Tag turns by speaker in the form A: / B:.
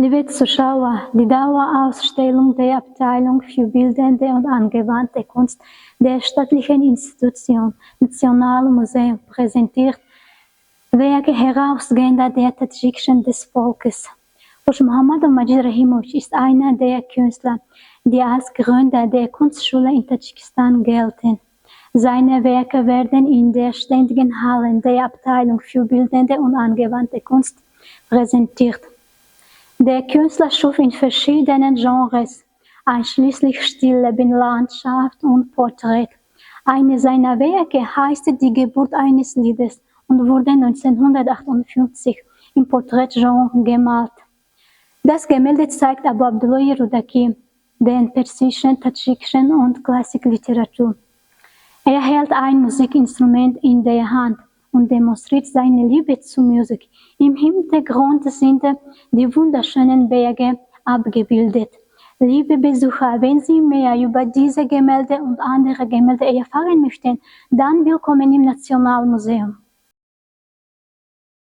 A: Liebe Zuschauer, die Dauerausstellung der Abteilung für Bildende und angewandte Kunst der staatlichen Institution Nationalmuseum präsentiert Werke herausgehender der Tadschikischen des Volkes. Hosh Mohammad Majid Rahimowitsch ist einer der Künstler, die als Gründer der Kunstschule in Tadschikistan gelten. Seine Werke werden in der ständigen Hallen der Abteilung für Bildende und angewandte Kunst präsentiert. Der Künstler schuf in verschiedenen Genres, einschließlich Stillleben, Landschaft und Porträt. Eine seiner Werke heißt Die Geburt eines Liedes und wurde 1958 im Porträtgenre gemalt. Das Gemälde zeigt Abu Abdullah Rudaki, den persischen, tadschikischen und Klassikliteratur. Er hält ein Musikinstrument in der Hand und demonstriert seine Liebe zur Musik. Im Hintergrund sind die wunderschönen Berge abgebildet. Liebe Besucher, wenn Sie mehr über diese Gemälde und andere Gemälde erfahren möchten, dann willkommen im Nationalmuseum.